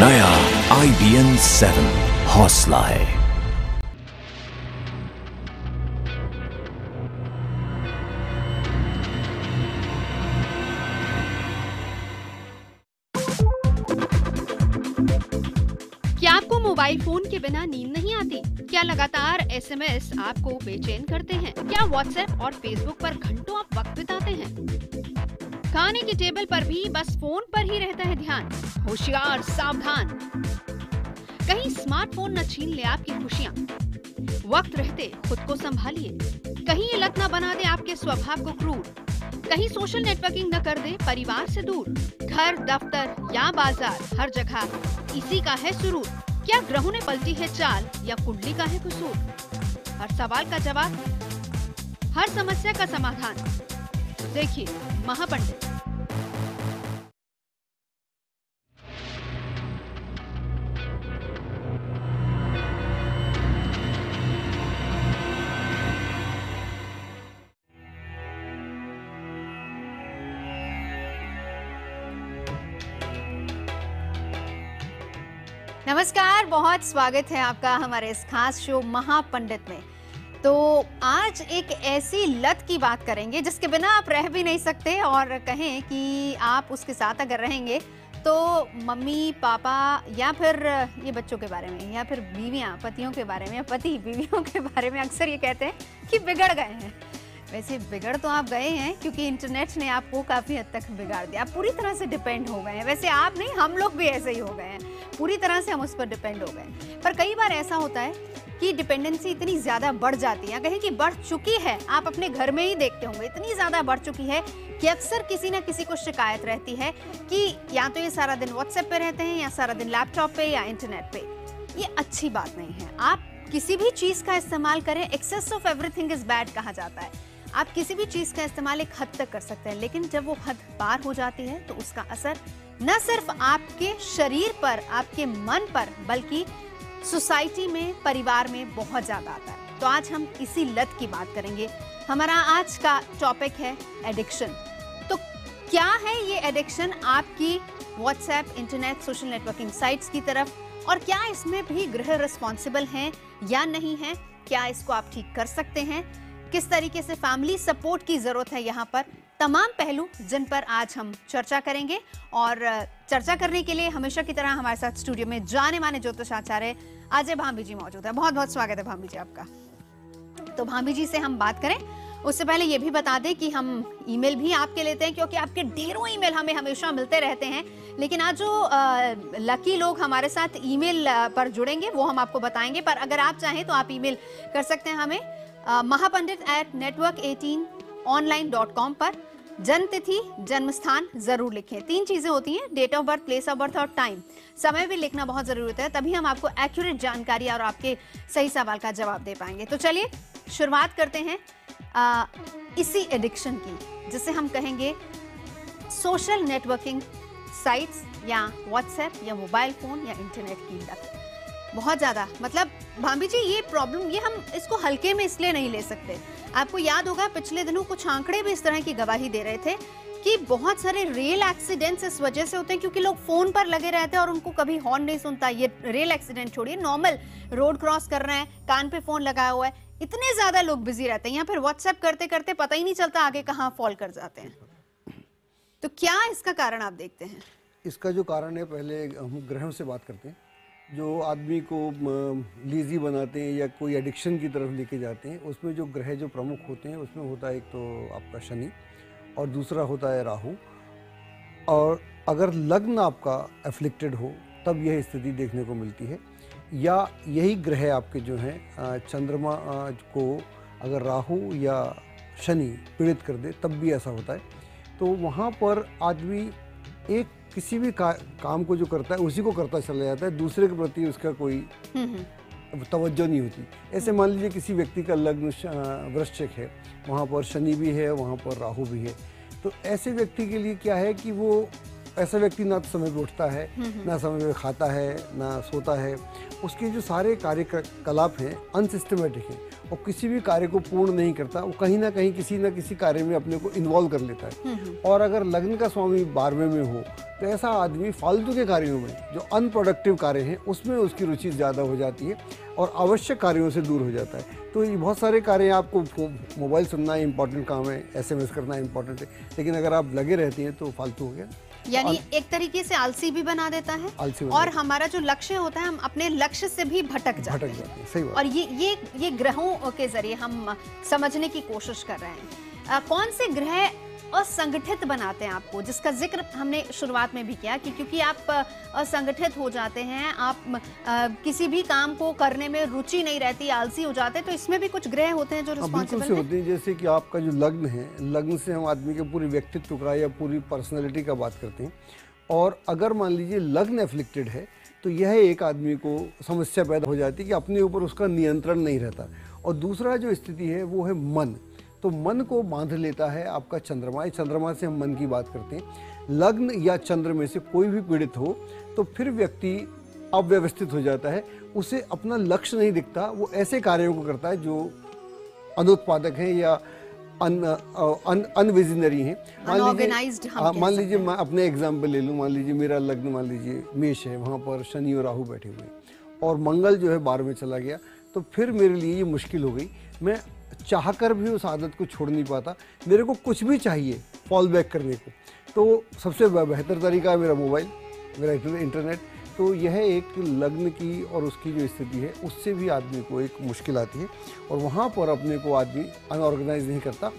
नया IBN 7 हौसला है। क्या आपको मोबाइल फोन के बिना नींद नहीं आती? क्या लगातार SMS आपको बेचैन करते हैं? क्या व्हाट्सएप और फेसबुक पर घंटों आप वक्त बिताते हैं? खाने की टेबल पर भी बस फोन पर ही रहता है ध्यान। होशियार, सावधान, कहीं स्मार्टफोन न छीन ले आपकी खुशियाँ। वक्त रहते खुद को संभालिए, कहीं ये लत न बना दे आपके स्वभाव को क्रूर। कहीं सोशल नेटवर्किंग न कर दे परिवार से दूर। घर, दफ्तर या बाजार, हर जगह इसी का है सुरूर। क्या ग्रहों ने पलटी है चाल या कुंडली का है कसूर? हर सवाल का जवाब, हर समस्या का समाधान, देखिए महापंडित। नमस्कार, बहुत स्वागत है आपका हमारे इस खास शो महापंडित में। तो आज एक ऐसी लत की बात करेंगे जिसके बिना आप रह भी नहीं सकते, और कहें कि आप उसके साथ अगर रहेंगे तो मम्मी पापा या फिर ये बच्चों के बारे में, या फिर बीवियां पतियों के बारे में, या पति बीवियों के बारे में अक्सर ये कहते हैं कि बिगड़ गए हैं। वैसे बिगड़ तो आप गए हैं, क्योंकि इंटरनेट ने आपको काफ़ी हद तक बिगाड़ दिया। आप पूरी तरह से डिपेंड हो गए हैं। वैसे आप नहीं, हम लोग भी ऐसे ही हो गए हैं, पूरी तरह से हम उस पर डिपेंड हो गए। पर कई बार ऐसा होता है कि डिपेंडेंसी इतनी ज़्यादा बढ़ जाती है, कहें कि बढ़ चुकी है। आप अपने घर में ही देखते होंगे, इतनी ज़्यादा बढ़ चुकी है कि अक्सर किसी ना किसी को शिकायत रहती है कि या तो ये सारा दिन व्हाट्सएप पे रहते हैं, या सारा दिन लैपटॉप पे, या इंटरनेट पे। ये अच्छी बात नहीं है। आप किसी भी चीज़ का इस्तेमाल करें, excess of everything is bad कहा जाता है। आप किसी भी चीज़ का इस्तेमाल एक हद तक कर सकते हैं, लेकिन जब वो हद पार हो जाती है तो उसका असर न सिर्फ आपके शरीर पर, आपके मन पर, बल्कि सोसाइटी में, परिवार में बहुत ज़्यादा आता है। तो आज हम इसी लत की बात करेंगे। हमारा आज का टॉपिक है एडिक्शन। तो क्या है ये एडिक्शन आपकी WhatsApp, internet, social networking sites की तरफ, और क्या इसमें भी गृह रिस्पॉन्सिबल हैं या नहीं है? क्या इसको आप ठीक कर सकते हैं? किस तरीके से फैमिली सपोर्ट की जरूरत है? यहाँ पर तमाम पहलू जिन पर आज हम चर्चा करेंगे। और चर्चा करने के लिए हमेशा की तरह हमारे साथ स्टूडियो में जाने माने ज्योतिषाचार्य अजय भांबी जी मौजूद है। बहुत बहुत स्वागत है भांबी जी आपका। तो भांबी जी से हम बात करें उससे पहले ये भी बता दें कि हम ईमेल भी आपके लेते हैं, क्योंकि आपके ढेरों ईमेल हमें हमेशा मिलते रहते हैं। लेकिन आज जो लकी लोग हमारे साथ ईमेल पर जुड़ेंगे वो हम आपको बताएंगे। पर अगर आप चाहें तो आप ईमेल कर सकते हैं हमें mahaPandit@network18online.com पर। जन्म तिथि, जन्म स्थान जरूर लिखें। 3 चीजें होती हैं, date of birth, place of birth और टाइम। समय भी लिखना बहुत जरूरी होता है, तभी हम आपको एक्यूरेट जानकारी और आपके सही सवाल का जवाब दे पाएंगे। तो चलिए शुरुआत करते हैं इसी एडिक्शन की, जिसे हम कहेंगे सोशल नेटवर्किंग साइट्स, या व्हाट्सएप, या मोबाइल फोन, या इंटरनेट की लत। बहुत ज़्यादा, मतलब भांबी जी ये प्रॉब्लम, ये हम इसको हल्के में इसलिए नहीं ले सकते। आपको याद होगा पिछले दिनों कुछ आंकड़े भी इस तरह की गवाही दे रहे थे कि बहुत सारे रेल एक्सीडेंट्स इस वजह से होते हैं क्योंकि लोग फोन पर लगे रहते हैं और उनको कभी हॉर्न नहीं सुनता। ये रेल एक्सीडेंट छोड़िए, नॉर्मल रोड क्रॉस कर रहे हैं, कान पे फोन लगाया हुआ है, इतने ज्यादा लोग बिजी रहते हैं, या फिर व्हाट्सएप करते करते पता ही नहीं चलता आगे कहाँ फॉल कर जाते हैं। तो क्या इसका कारण आप देखते हैं? इसका जो कारण है, पहले हम ग्रहों से बात करते हैं। जो आदमी को लीजी बनाते हैं या कोई एडिक्शन की तरफ लेके जाते हैं, उसमें जो ग्रह जो प्रमुख होते हैं उसमें होता है एक तो आपका शनि, और दूसरा होता है राहु। और अगर लग्न आपका एफ्लिक्टेड हो तब यह स्थिति देखने को मिलती है, या यही ग्रह आपके जो हैं चंद्रमा को अगर राहु या शनि पीड़ित कर दे तब भी ऐसा होता है। तो वहाँ पर आदमी एक किसी भी काम को जो करता है उसी को करता चला जाता है, दूसरे के प्रति उसका कोई तवज्जो नहीं होती। ऐसे मान लीजिए किसी व्यक्ति का लग्न वृश्चिक है, वहाँ पर शनि भी है, वहाँ पर राहु भी है, तो ऐसे व्यक्ति के लिए क्या है कि वो ऐसा व्यक्ति ना तो समय पे उठता है, ना समय पे खाता है, ना सोता है। उसके जो सारे कार्यकलाप हैं अनसिस्टमेटिक हैं और किसी भी कार्य को पूर्ण नहीं करता। वो कहीं ना कहीं किसी न किसी कार्य में अपने को इन्वॉल्व कर लेता है। और अगर लग्न का स्वामी 12वें में हो तो ऐसा आदमी फालतू के कार्यों में, जो अनप्रोडक्टिव कार्य हैं, उसमें उसकी रुचि ज़्यादा हो जाती है और आवश्यक कार्यों से दूर हो जाता है। तो ये बहुत सारे कार्य, आपको मोबाइल सुनना इंपॉर्टेंट काम है, SMS करना इंपॉर्टेंट है, लेकिन अगर आप लगे रहती हैं तो फालतू हो गया। यानी एक तरीके से आलसी भी बना देता है और हमारा जो लक्ष्य होता है, हम अपने लक्ष्य से भी भटक जाते हैं। सही बात। और ये ग्रहों के जरिए हम समझने की कोशिश कर रहे हैं। कौन से ग्रह असंगठित बनाते हैं आपको, जिसका जिक्र हमने शुरुआत में भी किया कि क्योंकि आप असंगठित हो जाते हैं, आप किसी भी काम को करने में रुचि नहीं रहती, आलसी हो जाते हैं, तो इसमें भी कुछ ग्रह होते हैं जो रिस्पॉन्सिबल हैं। होते हैं। जैसे कि आपका जो लग्न है, लग्न से हम आदमी के पूरे व्यक्तित्व का या पूरी पर्सनैलिटी का बात करते हैं। और अगर मान लीजिए लग्न एफ्लिक्टेड है तो यह एक आदमी को समस्या पैदा हो जाती है कि अपने ऊपर उसका नियंत्रण नहीं रहता। और दूसरा जो स्थिति है वो है मन। तो मन को बांध लेता है आपका चंद्रमा। चंद्रमा से हम मन की बात करते हैं। लग्न या चंद्र में से कोई भी पीड़ित हो तो फिर व्यक्ति अव्यवस्थित हो जाता है, उसे अपना लक्ष्य नहीं दिखता, वो ऐसे कार्यों को करता है जो अनुत्पादक हैं या अनविजनरी हैं। मान लीजिए मैं अपने एग्जाम्पल ले लूँ। मान लीजिए मेरा लग्न, मान लीजिए मेष है, वहाँ पर शनि और राहु बैठे हुए और मंगल जो है 12 में चला गया, तो फिर मेरे लिए ये मुश्किल हो गई। मैं चाहकर भी उस आदत को छोड़ नहीं पाता, मेरे को कुछ भी चाहिए फॉल बैक करने को। तो सबसे बेहतर तरीका है मेरा मोबाइल, मेरा इंटरनेट। तो यह एक लग्न की और उसकी जो स्थिति है उससे भी आदमी को एक मुश्किल आती है और वहाँ पर अपने को आदमी अनऑर्गेनाइज नहीं करता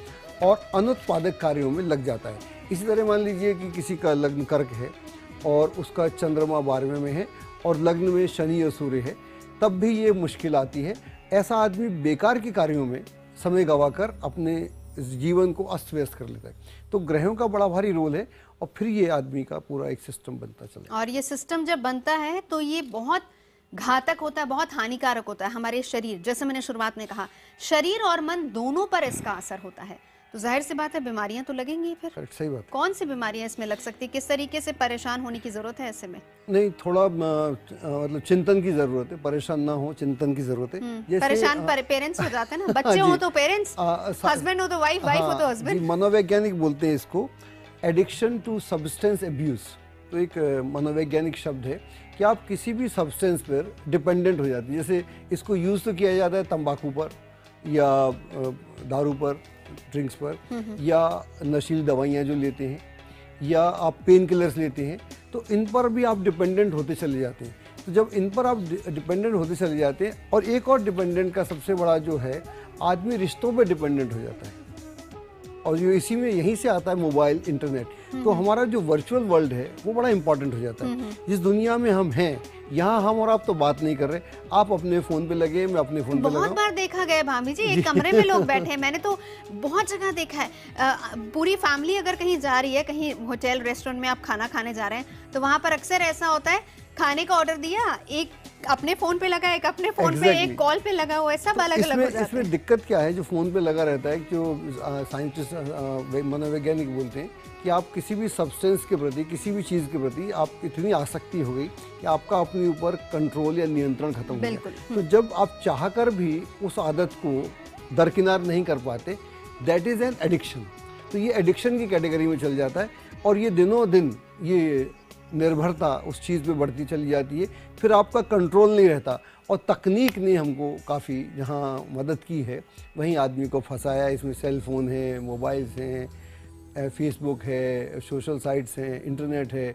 और अनुत्पादक कार्यों में लग जाता है। इसी तरह मान लीजिए कि किसी का लग्न कर्क है और उसका चंद्रमा 12वें में है और लग्न में शनि और सूर्य है, तब भी ये मुश्किल आती है। ऐसा आदमी बेकार के कार्यों में समय गवाकर अपने जीवन को अस्त व्यस्त कर लेता है। तो ग्रहों का बड़ा भारी रोल है और फिर ये आदमी का पूरा एक सिस्टम बनता चला। और ये सिस्टम जब बनता है तो ये बहुत घातक होता है, बहुत हानिकारक होता है हमारे शरीर। जैसे मैंने शुरुआत में कहा, शरीर और मन दोनों पर इसका असर होता है। तो जाहिर सी बात है बीमारियां तो लगेंगी। फिर सही बात। कौन सी बीमारियां इसमें लग सकती है, किस तरीके से परेशान होने की जरूरत है ऐसे में? नहीं, थोड़ा मतलब चिंतन की जरूरत है, परेशान ना हो, चिंतन की जरूरत है। जैसे परेशान पेरेंट्स हो जाते हैं ना, बच्चे हो तो पेरेंट्स, हस्बैंड हो तो वाइफ, वाइफ हो तो हस्बैंड। मनोवैज्ञानिक बोलते हैं इसको एडिक्शन टू सब्सटेंस एब्यूज। तो एक मनोवैज्ञानिक शब्द है कि आप किसी भी सब्सटेंस पर डिपेंडेंट हो जाते हैं। जैसे इसको यूज़ तो किया जाता है तंबाकू पर या दारू पर, ड्रिंक्स पर, या नशीली दवाइयाँ जो लेते हैं, या आप पेन किलर्स लेते हैं, तो इन पर भी आप डिपेंडेंट होते चले जाते हैं। तो जब इन पर आप डिपेंडेंट होते चले जाते हैं, और एक और डिपेंडेंट का सबसे बड़ा जो है, आदमी रिश्तों पर डिपेंडेंट हो जाता है। और जो इसी में यहीं से आता है मोबाइल, इंटरनेट। तो हमारा जो वर्चुअल वर्ल्ड है वो बड़ा इंपॉर्टेंट हो जाता है। जिस दुनिया में हम हैं, यहाँ हम और आप तो बात नहीं कर रहे, आप अपने फ़ोन पे लगे, मैं अपने फ़ोन पे लगा। बहुत बार देखा गया भाभी जी, एक कमरे में लोग बैठे हैं, मैंने तो बहुत जगह देखा है। पूरी फैमिली अगर कहीं जा रही है, कहीं होटल रेस्टोरेंट में आप खाना खाने जा रहे हैं, तो वहाँ पर अक्सर ऐसा होता है, खाने का ऑर्डर दिया, एक अपने फोन पे लगा, एक अपने फोन पे, एक कॉल पे लगा हुआ है, सब अलग अलग हो जाते हैं। इसमें दिक्कत क्या है, जो फोन पे लगा रहता है, जो साइंटिस्ट मनोवैज्ञानिक बोलते हैं कि आप किसी भी सब्सटेंस के प्रति, किसी भी चीज़ के प्रति आप इतनी आसक्ति हो गई कि आपका अपने ऊपर कंट्रोल या नियंत्रण खत्म हो गया। तो जब आप चाहकर भी उस आदत को दरकिनार नहीं कर पाते, दैट इज़ एन एडिक्शन। तो ये एडिक्शन की कैटेगरी में चल जाता है और ये दिनों दिन ये निर्भरता उस चीज़ पे बढ़ती चली जाती है, फिर आपका कंट्रोल नहीं रहता। और तकनीक ने हमको काफ़ी जहाँ मदद की है, वहीं आदमी को फंसाया। इसमें सेल फ़ोन है, मोबाइल्स हैं, फेसबुक है, सोशल साइट्स हैं, इंटरनेट है,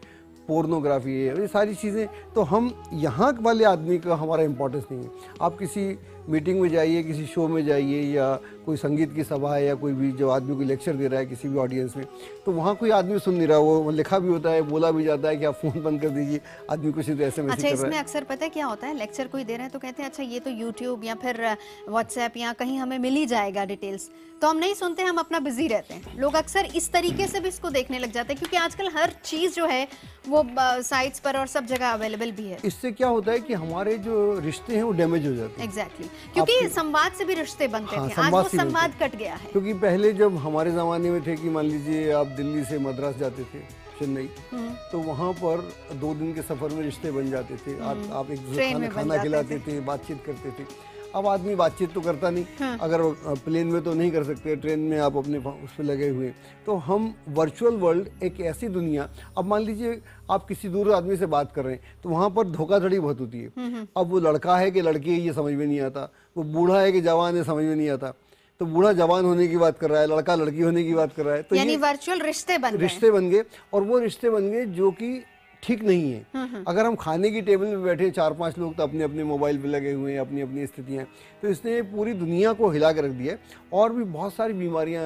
पोर्नोग्राफी है, ये सारी चीज़ें। तो हम यहाँ वाले आदमी का हमारा इम्पोर्टेंस नहीं है। आप किसी मीटिंग में जाइए, किसी शो में जाइए, या कोई संगीत की सभा है, या कोई भी जो आदमी को लेक्चर दे रहा है किसी भी ऑडियंस में, तो वहाँ कोई आदमी सुन नहीं रहा, वो लिखा भी होता है, बोला भी जाता है कि आप फ़ोन बंद कर दीजिए, आदमी कुछ तो ऐसे मैसेज कर रहा है। अच्छा, इसमें अक्सर पता है क्या होता है, लेक्चर कोई दे रहे हैं तो कहते हैं अच्छा ये तो यूट्यूब या फिर व्हाट्सएप या कहीं हमें मिल ही जाएगा डिटेल्स, तो हम नहीं सुनते, हम अपना बिजी रहते हैं। लोग अक्सर इस तरीके से भी इसको देखने लग जाते हैं, क्योंकि आजकल हर चीज़ जो है वो साइट्स पर और सब जगह अवेलेबल भी है। इससे क्या होता है कि हमारे जो रिश्ते हैं वो डैमेज हो जाते हैं। एग्जैक्टली, क्योंकि संवाद से भी रिश्ते बनते थे, आज वो संवाद कट गया है। क्योंकि पहले जब हमारे ज़माने में थे कि मान लीजिए आप दिल्ली से मद्रास जाते थे चेन्नई, तो वहाँ पर 2 दिन के सफर में रिश्ते बन जाते थे। आप एक दूसरे ट्रेन में खाना खिलाते थे, बातचीत करते थे। अब आदमी बातचीत तो करता नहीं, अगर प्लेन में तो नहीं कर सकते, ट्रेन में आप अपने उस पर लगे हुए। तो हम वर्चुअल वर्ल्ड एक ऐसी दुनिया, अब मान लीजिए आप किसी दूर आदमी से बात कर रहे हैं तो वहाँ पर धोखाधड़ी बहुत होती है। अब वो लड़का है कि लड़की है ये समझ में नहीं आता, वो बूढ़ा है कि जवान है समझ में नहीं आता। तो बूढ़ा जवान होने की बात कर रहा है, लड़का लड़की होने की बात कर रहा है, तो यानी वर्चुअल रिश्ते बन गए, और वो रिश्ते बन गए जो कि ठीक नहीं है। अगर हम खाने की टेबल में बैठे 4-5 लोग तो अपने अपने मोबाइल पे लगे हुए हैं, अपनी अपनी स्थितियाँ, तो इसने पूरी दुनिया को हिला के रख दिया है। और भी बहुत सारी बीमारियाँ,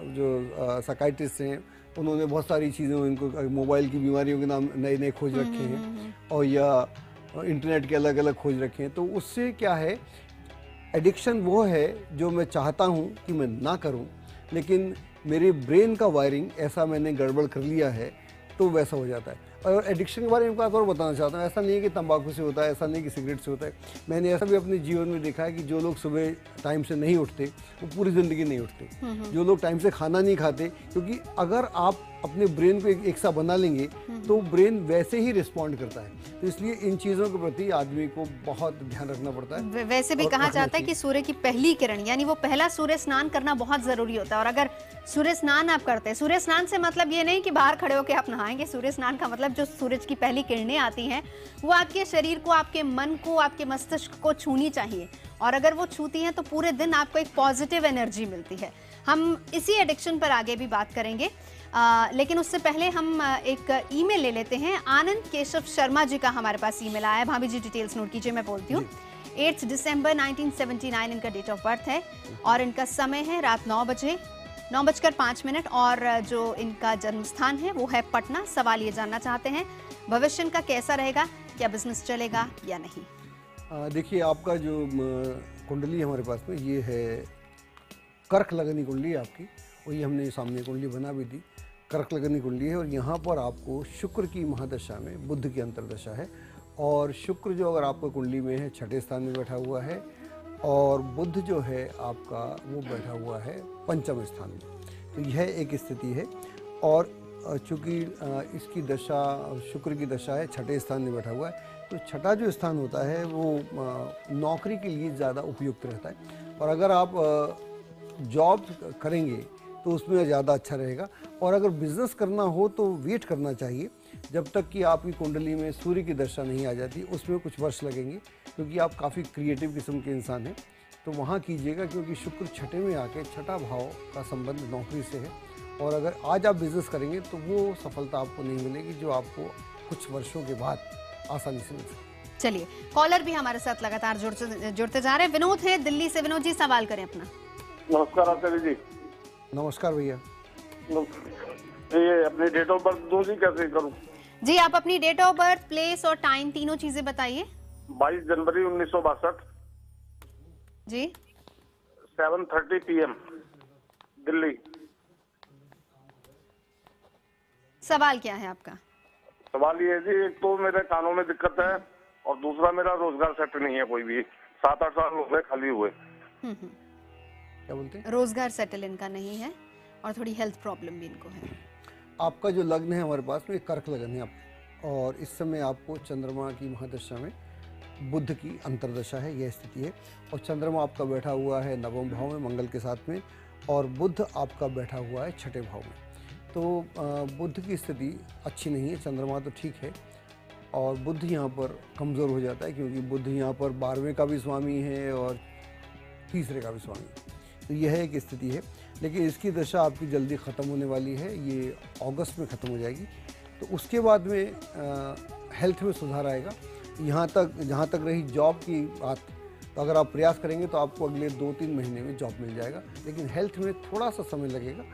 जो साइकाइट्रिस्ट हैं उन्होंने बहुत सारी चीज़ें, इनको मोबाइल की बीमारियों के नाम नए नए खोज रखे हैं, और या इंटरनेट के अलग अलग खोज रखे हैं। तो उससे क्या है, एडिक्शन वो है जो मैं चाहता हूँ कि मैं ना करूँ, लेकिन मेरे ब्रेन का वायरिंग ऐसा मैंने गड़बड़ कर लिया है तो वैसा हो जाता है। और एडिक्शन के बारे में एक और बताना चाहता हूँ, ऐसा नहीं है कि तंबाकू से होता है, ऐसा नहीं कि सिगरेट से होता है। मैंने ऐसा भी अपने जीवन में देखा है कि जो लोग सुबह टाइम से नहीं उठते वो पूरी ज़िंदगी नहीं उठते। जो लोग टाइम से खाना नहीं खाते, क्योंकि अगर आप अपने ब्रेन को एक सा बना लेंगे तो ब्रेन वैसे ही रिस्पॉन्ड करता है। तो इसलिए इन चीज़ों के प्रति आदमी को बहुत ध्यान रखना पड़ता है। वैसे भी कहा जाता है कि सूर्य की पहली किरण यानी वो पहला सूर्य स्नान करना बहुत ज़रूरी होता है। और अगर सूर्य स्नान आप करते हैं, सूर्य स्नान से मतलब ये नहीं कि बाहर खड़े होकर आप नहाएंगे। सूर्य स्नान का मतलब जो सूरज की पहली किरणें आती हैं वो आपके शरीर को, आपके मन को, आपके मस्तिष्क को छूनी चाहिए, और अगर वो छूती हैं तो पूरे दिन आपको एक पॉजिटिव एनर्जी मिलती है। हम इसी एडिक्शन पर आगे भी बात करेंगे, लेकिन उससे पहले हम एक ईमेल ले लेते हैं। आनंद केशव शर्मा जी का हमारे पास ईमेल आया है। भाभी जी डिटेल्स नोट कीजिए, मैं बोलती हूँ। 8 दिसंबर 1979 इनका डेट ऑफ बर्थ है, और इनका समय है रात 9 बजे 9:05, और जो इनका जन्म स्थान है वो है पटना। सवाल ये जानना चाहते हैं, भविष्य इनका कैसा रहेगा, क्या बिजनेस चलेगा या नहीं? देखिए, आपका जो कुंडली हमारे पास में ये है कर्क लगनी कुंडली है आपकी, और ये हमने सामने कुंडली बना भी दी। कर्क लगनी कुंडली है, और यहाँ पर आपको शुक्र की महादशा में बुध की अंतर्दशा है, और शुक्र जो अगर आपको कुंडली में है 6ठे स्थान में बैठा हुआ है, और बुध जो है आपका वो बैठा हुआ है 5वें स्थान में। तो यह एक स्थिति है। और चूँकि इसकी दशा, शुक्र की दशा है, 6ठे स्थान में बैठा हुआ है, तो 6ठा जो स्थान होता है वो नौकरी के लिए ज़्यादा उपयुक्त रहता है। और अगर आप जॉब करेंगे तो उसमें ज़्यादा अच्छा रहेगा। और अगर बिज़नेस करना हो तो वेट करना चाहिए जब तक कि आपकी कुंडली में सूर्य की दशा नहीं आ जाती, उसमें कुछ वर्ष लगेंगे, क्योंकि आप काफ़ी क्रिएटिव किस्म के इंसान हैं। तो वहाँ कीजिएगा, क्योंकि शुक्र 6ठे में आके 6ठा भाव का संबंध नौकरी से है, और अगर आज आप बिज़नेस करेंगे तो वो सफलता आपको नहीं मिलेगी जो आपको कुछ वर्षों के बाद आसानी से मिल सकती। चलिए, कॉलर भी हमारे साथ लगातार जुड़ते जा रहे हैं। विनोद है दिल्ली से। विनोद जी, सवाल करें अपना। नमस्कार आचार्य जी। नमस्कार भैया। ये अपनी डेट ऑफ बर्थ दूं जी, कैसे करूं? जी, आप अपनी डेट ऑफ बर्थ, प्लेस और टाइम तीनों चीजें बताइए। 22 जनवरी 1962 जी, 7:30 PM दिल्ली। सवाल क्या है आपका? सवाल ये है जी, एक तो मेरे कानों में दिक्कत है, और दूसरा मेरा रोजगार सेट नहीं है कोई भी। 7-8 साल हो गए खाली हुए। क्या बोलते हैं? रोजगार सेटल इनका नहीं है, और थोड़ी हेल्थ प्रॉब्लम भी इनको है। आपका जो लग्न है हमारे पास में कर्क लगन है आप, और इस समय आपको चंद्रमा की महादशा में बुध की अंतर्दशा है, यह स्थिति है। और चंद्रमा आपका बैठा हुआ है 9वें भाव में मंगल के साथ में, और बुध आपका बैठा हुआ है 6ठे भाव में। तो बुध की स्थिति अच्छी नहीं है। चंद्रमा तो ठीक है, और बुध यहाँ पर कमज़ोर हो जाता है, क्योंकि बुध यहाँ पर 12वें का भी स्वामी है और तीसरे का भी स्वामी है। तो यह एक स्थिति है, लेकिन इसकी दशा आपकी जल्दी ख़त्म होने वाली है, ये अगस्त में ख़त्म हो जाएगी। तो उसके बाद में हेल्थ में सुधार आएगा। यहाँ तक, जहाँ तक रही जॉब की बात, तो अगर आप प्रयास करेंगे तो आपको अगले 2-3 महीने में जॉब मिल जाएगा, लेकिन हेल्थ में थोड़ा सा समय लगेगा।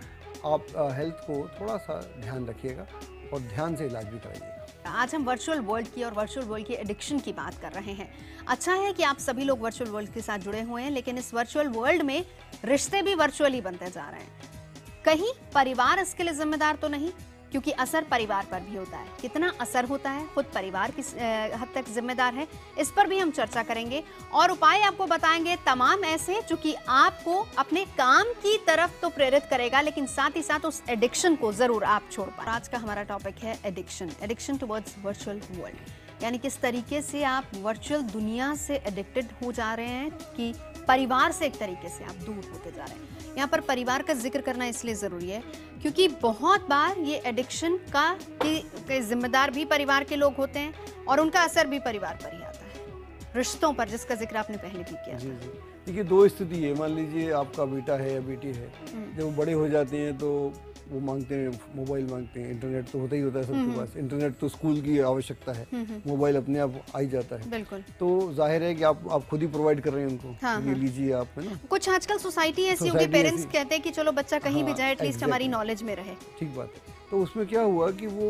आप हेल्थ को थोड़ा सा ध्यान रखिएगा, और ध्यान से इलाज भी कराइएगा। आज हम वर्चुअल वर्ल्ड की और वर्चुअल वर्ल्ड की एडिक्शन की बात कर रहे हैं। अच्छा है कि आप सभी लोग वर्चुअल वर्ल्ड के साथ जुड़े हुए हैं, लेकिन इस वर्चुअल वर्ल्ड में रिश्ते भी वर्चुअली बनते जा रहे हैं। कहीं परिवार इसके लिए जिम्मेदार तो नहीं, क्योंकि असर परिवार पर भी होता है। कितना असर होता है, खुद परिवार किस हद तक जिम्मेदार है, इस पर भी हम चर्चा करेंगे और उपाय आपको बताएंगे तमाम ऐसे जो कि आपको अपने काम की तरफ तो प्रेरित करेगा, लेकिन साथ ही साथ उस एडिक्शन को जरूर आप छोड़ पाए। आज का हमारा टॉपिक है एडिक्शन टुवर्ड्स वर्चुअल वर्ल्ड, यानी किस तरीके से आप वर्चुअल दुनिया से एडिक्टेड हो जा रहे हैं कि परिवार से एक तरीके से आप दूर होते जा रहे हैं। यहाँ पर परिवार का जिक्र करना इसलिए ज़रूरी है क्योंकि बहुत बार ये एडिक्शन के जिम्मेदार भी परिवार के लोग होते हैं और उनका असर भी परिवार पर ही आता है, रिश्तों पर, जिसका जिक्र आपने पहले भी किया। जी जी, देखिए दो स्थिति है। मान लीजिए आपका बेटा है या बेटी है, जब वो बड़े हो जाते हैं तो वो मांगते हैं, मोबाइल मांगते हैं। इंटरनेट तो होता ही होता है सबके पास, इंटरनेट तो स्कूल की आवश्यकता है, मोबाइल अपने आप आ ही जाता है। बिल्कुल। तो जाहिर है कि आप खुद ही प्रोवाइड कर रहे हैं उनको, ये लीजिए आप, है ना। कुछ आजकल सोसाइटी ऐसी होगी, पेरेंट्स कहते हैं कि चलो बच्चा कहीं भी जाए, एटलीस्ट हमारी नॉलेज में रहे। ठीक बात है। तो उसमें क्या हुआ कि वो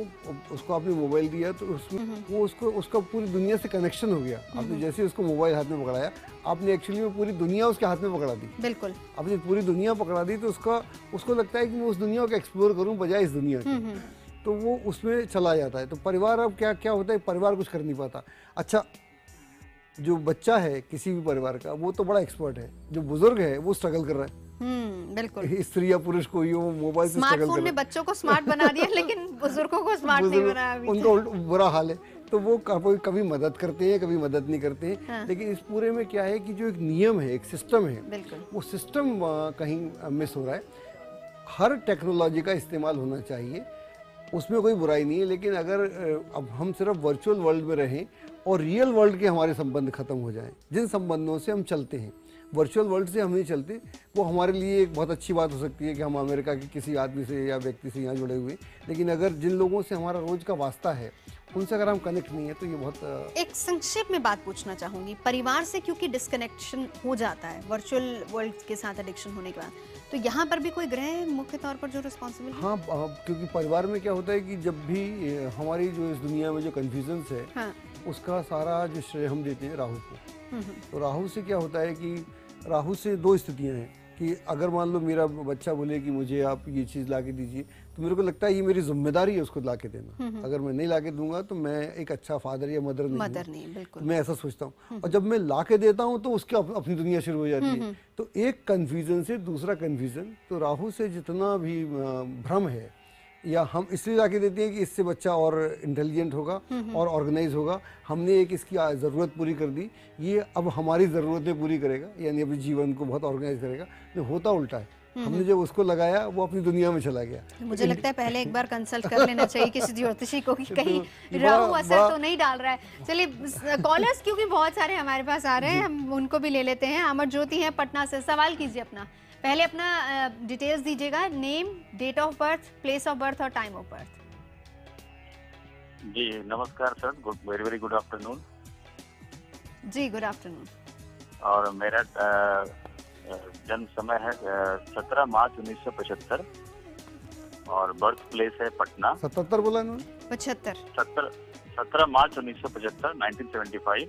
उसको आपने मोबाइल दिया तो उसमें वो उसका पूरी दुनिया से कनेक्शन हो गया। आपने जैसे उसको मोबाइल हाथ में पकड़ाया, आपने एक्चुअली में पूरी दुनिया उसके हाथ में पकड़ा दी। बिल्कुल। आपने पूरी दुनिया पकड़ा दी तो उसको लगता है कि मैं उस दुनिया को एक्सप्लोर करूं बजाय इस दुनिया के, तो वो उसमें चला जाता है। तो परिवार अब क्या होता है, परिवार कुछ कर नहीं पाता। अच्छा, जो बच्चा है किसी भी परिवार का वो तो बड़ा एक्सपर्ट है, जो बुजुर्ग है वो स्ट्रगल कर रहा है। बिल्कुल। स्त्री या पुरुष को ही वो मोबाइल से स्ट्रगल कर रहा है। स्मार्टफोन ने बच्चों को स्मार्ट बना दिया लेकिन बुजुर्गों को स्मार्ट नहीं बनाया अभी। उनका बुरा हाल है। तो वो कभी मदद करते हैं, कभी मदद नहीं करते हैं। हाँ। लेकिन इस पूरे में क्या है कि जो एक नियम है, एक सिस्टम है, वो सिस्टम कहीं मिस हो रहा है। हर टेक्नोलॉजी का इस्तेमाल होना चाहिए, उसमें कोई बुराई नहीं है। लेकिन अगर अब हम सिर्फ वर्चुअल वर्ल्ड में रहें और रियल वर्ल्ड के हमारे संबंध खत्म हो जाएं, जिन संबंधों से हम चलते हैं, वर्चुअल वर्ल्ड से हम नहीं चलते, वो हमारे लिए एक बहुत अच्छी बात हो सकती है कि हम अमेरिका के किसी आदमी से या व्यक्ति से यहाँ जुड़े हुए। लेकिन अगर जिन लोगों से हमारा रोज का वास्ता है उनसे अगर हम कनेक्ट नहीं है तो ये बहुत एक संक्षेप में बात पूछना चाहूंगी। परिवार से क्योंकि डिस्कनेक्शन हो जाता है वर्चुअल वर्ल्ड के साथ एडिक्शन होने के बाद, तो यहाँ पर भी कोई ग्रह मुख्य तौर पर जो रिस्पॉन्सिबल है? हाँ, क्योंकि परिवार में क्या होता है कि जब भी हमारी जो इस दुनिया में जो कन्फ्यूजन्स है, हाँ। उसका सारा जो श्रेय हम देते हैं राहु को। तो राहु से क्या होता है कि राहु से दो स्थितियाँ हैं कि अगर मान लो मेरा बच्चा बोले कि मुझे आप ये चीज़ ला के दीजिए, तो मेरे को लगता है ये मेरी जिम्मेदारी है उसको ला के देना। अगर मैं नहीं ला के दूंगा तो मैं एक अच्छा फादर या मदर नहीं, बिल्कुल। मैं ऐसा सोचता हूँ। और जब मैं ला के देता हूँ तो उसकी अपनी दुनिया शुरू हो जाती है। तो एक कन्फ्यूजन से दूसरा कन्फ्यूजन, तो राहु से जितना भी भ्रम है या हम इसलिए ला के देते हैं कि इससे बच्चा और इंटेलिजेंट होगा और ऑर्गेनाइज होगा, हमने एक इसकी ज़रूरत पूरी कर दी, ये अब हमारी ज़रूरतें पूरी करेगा, यानी अपने जीवन को बहुत ऑर्गेनाइज करेगा। तो होता उल्टा है, हमने जब उसको लगाया वो अपनी दुनिया में चला गया। मुझे लगता है पहले एक बार कंसल्ट कर लेना चाहिए किसी ज्योतिषी को कि कहीं राहु असर तो नहीं डाल रहा है। चलिए कॉलर्स क्योंकि बहुत सारे हमारे पास आ रहे हैं, हम उनको भी ले लेते हैं। अमर ज्योति है पटना से, सवाल कीजिए अपना। पहले अपना डिटेल्स दीजिएगा, name, date of birth, place of birth और टाइम ऑफ बर्थ। जी नमस्कार sir, very very good afternoon. जी गुड आफ्टरनून। और मेरा जन्म समय है 17 मार्च 1975 और बर्थ प्लेस है पटना। 77 बोला इन्होंने? 75। 17 मार्च 1975 1975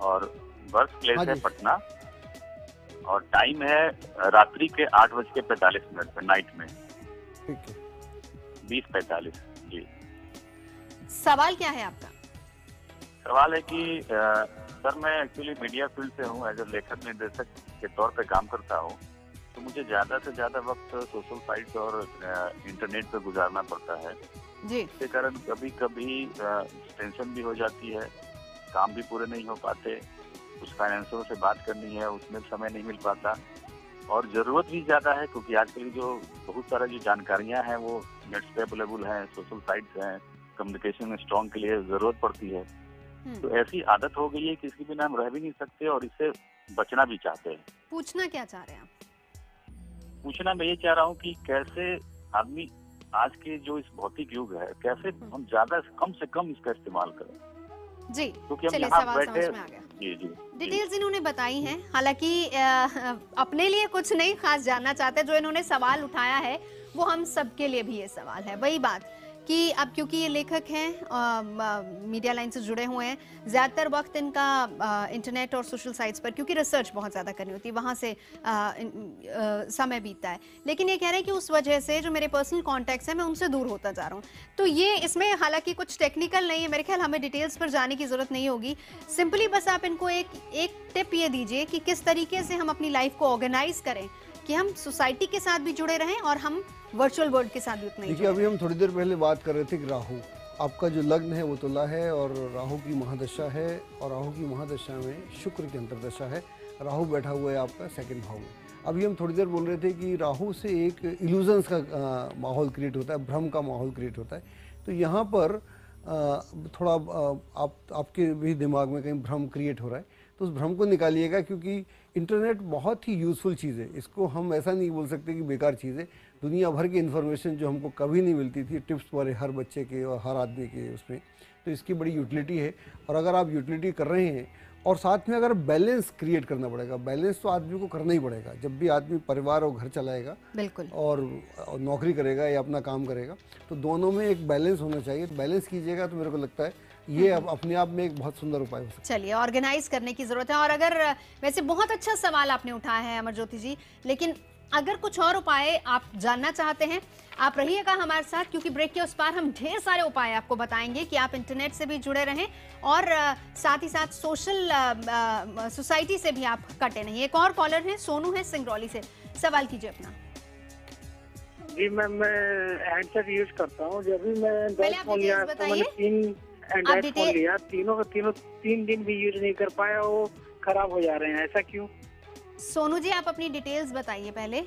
और बर्थ प्लेस है पटना और टाइम है रात्रि के 8:45 पे, नाइट में। ठीक है। 20:45। जी सवाल क्या है आपका? सवाल है कि सर मैं एक्चुअली मीडिया फील्ड से हूँ, एज ए लेखक निर्देशक के तौर पे काम करता हूँ। तो मुझे ज्यादा से ज्यादा वक्त सोशल साइट्स और इंटरनेट पे गुजारना पड़ता है जी। इसके कारण कभी कभी टेंशन भी हो जाती है, काम भी पूरे नहीं हो पाते, कुछ फाइनेंसरों से बात करनी है उसमें समय नहीं मिल पाता और ज़रूरत भी ज़्यादा है क्योंकि आजकल जो बहुत सारा जो जानकारियाँ हैं वो नेट पे अवेलेबल हैं, सोशल साइट्स हैं, कम्युनिकेशन स्ट्रॉन्ग के लिए ज़रूरत पड़ती है। तो ऐसी आदत हो गई है कि इसके बिना हम रह भी नहीं सकते और इससे बचना भी चाहते हैं। पूछना क्या चाह रहे हैं आप? पूछना मैं ये चाह रहा हूँ कि कैसे आदमी आज के जो इस भौतिक युग है, कैसे हम ज़्यादा कम से कम इसका इस्तेमाल करें जी। क्योंकि हम यहाँ बैठे जी जी डिटेल्स इन्होंने बताई हैं। हालांकि अपने लिए कुछ नहीं खास जानना चाहते, जो इन्होंने सवाल उठाया है वो हम सबके लिए भी ये सवाल है। वही बात कि अब क्योंकि ये लेखक हैं, मीडिया लाइन से जुड़े हुए हैं, ज़्यादातर वक्त इनका इंटरनेट और सोशल साइट्स पर, क्योंकि रिसर्च बहुत ज़्यादा करनी होती है, वहाँ से समय बीतता है। लेकिन ये कह रहे हैं कि उस वजह से जो मेरे पर्सनल कॉन्टैक्ट्स हैं मैं उनसे दूर होता जा रहा हूँ। तो ये इसमें हालांकि कुछ टेक्निकल नहीं है, मेरे ख्याल हमें डिटेल्स पर जाने की ज़रूरत नहीं होगी। सिंपली बस आप इनको एक टिप ये दीजिए कि किस तरीके से हम अपनी लाइफ को ऑर्गेनाइज करें कि हम सोसाइटी के साथ भी जुड़े रहें और हम वर्चुअल वर्ल्ड के साथ भी उतना ही। देखिए, अभी हम थोड़ी देर पहले बात कर रहे थे कि राहु, आपका जो लग्न है वो तुला है और राहु की महादशा है, और राहु की महादशा में शुक्र की अंतर्दशा है। राहु बैठा हुआ है आपका सेकंड भाव में। अभी हम थोड़ी देर बोल रहे थे कि राहु से एक इल्यूजन्स का माहौल क्रिएट होता है, भ्रम का माहौल क्रिएट होता है। तो यहाँ पर थोड़ा आपके भी दिमाग में कहीं भ्रम क्रिएट हो रहा है, तो उस भ्रम को निकालिएगा, क्योंकि इंटरनेट बहुत ही यूज़फुल चीज़ है। इसको हम ऐसा नहीं बोल सकते कि बेकार चीज़ है। दुनिया भर की इन्फॉर्मेशन जो हमको कभी नहीं मिलती थी, टिप्स पर हर बच्चे के और हर आदमी के उसमें, तो इसकी बड़ी यूटिलिटी है। और अगर आप यूटिलिटी कर रहे हैं और साथ में अगर बैलेंस क्रिएट करना पड़ेगा, बैलेंस तो आदमी को करना ही पड़ेगा। जब भी आदमी परिवार और घर चलाएगा, बिल्कुल, और नौकरी करेगा या अपना काम करेगा, तो दोनों में एक बैलेंस होना चाहिए। बैलेंस कीजिएगा तो मेरे को लगता है ये अब अपने आप में एक बहुत सुंदर उपाय हो सकता है। चलिए, ऑर्गेनाइज करने की जरूरत है। और अगर वैसे बहुत अच्छा सवाल आपने उठाया है अमरज्योति जी, लेकिन अगर कुछ और उपाय आप जानना चाहते हैं, आप रहिएगा हमारे साथ, क्योंकि ब्रेक के उस पार हम ढेर सारे उपाय आपको बताएंगे कि आप इंटरनेट से भी जुड़े रहें और साथ ही साथ सोशल सोसाइटी से भी आप कटे नहीं। एक और कॉलर है, सोनू है सिंगरौली से, सवाल कीजिए अपना। जी मैम, मैं हैंडसेट यूज करता हूँ। जब भी मैं पहले आप डिटेल्स बताइए। 3 एंड्रॉइड फोन लिया, तीनों के तीनों 3 दिन भी यूज नहीं कर पाया, वो खराब हो जा रहे हैं। ऐसा क्यों? सोनू जी, आप अपनी डिटेल्स बताइए पहले।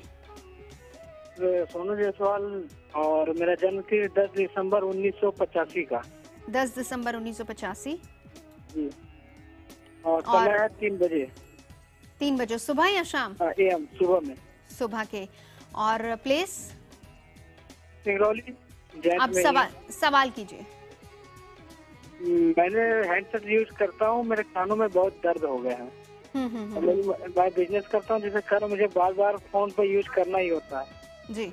सोनू जायसवाल, और मेरा जन्म थी 10 दिसंबर 1985 का। 10 दिसंबर 1985 जी। और समय है 3 बजे। 3 बजे सुबह या शाम? AM, सुबह में। सुबह के। और प्लेस? सिंगरौली। अब सवाल कीजिए। मैंने हैंडसेट यूज करता हूँ, मेरे कानों में बहुत दर्द हो गया है। मैं बिजनेस करता हूँ, जिसके कारण मुझे बार बार फोन पे यूज करना ही होता है। जी,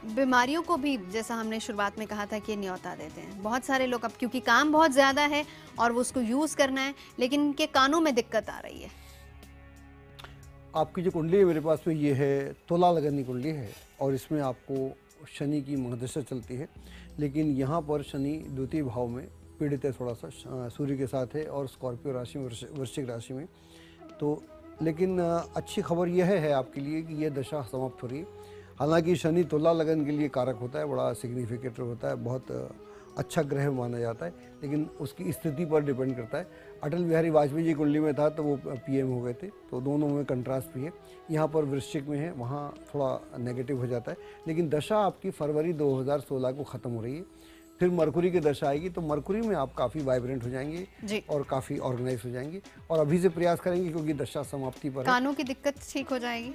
बीमारियों को भी जैसा हमने शुरुआत में कहा था कि न्योता देते हैं बहुत सारे लोग। अब क्योंकि काम बहुत ज़्यादा है और वो उसको यूज़ करना है, लेकिन इनके कानों में दिक्कत आ रही है। आपकी जो कुंडली है मेरे पास में, ये है तुला लगन की कुंडली है, और इसमें आपको शनि की महादशा चलती है। लेकिन यहाँ पर शनि द्वितीय भाव में पीड़ित है, थोड़ा सा सूर्य के साथ है, और स्कॉर्पियो राशि में, वृश्चिक राशि में। तो लेकिन अच्छी खबर यह है आपके लिए कि यह दशा समाप्त हो रही है। हालांकि शनि तुला लगन के लिए कारक होता है, बड़ा सिग्निफिकेंट होता है, बहुत अच्छा ग्रह माना जाता है, लेकिन उसकी स्थिति पर डिपेंड करता है। अटल बिहारी वाजपेयी जी कुंडली में था तो वो PM हो गए थे, तो दोनों में कंट्रास्ट भी है। यहाँ पर वृश्चिक में है, वहाँ थोड़ा नेगेटिव हो जाता है। लेकिन दशा आपकी फरवरी 2016 को ख़त्म हो रही है। फिर मरकुरी की दशा आएगी, तो मरकुरी में आप काफ़ी वाइब्रेंट हो जाएंगे और काफ़ी ऑर्गेनाइज हो जाएंगे, और अभी से प्रयास करेंगे क्योंकि दशा समाप्ति पर। कानों की दिक्कत ठीक हो जाएगी?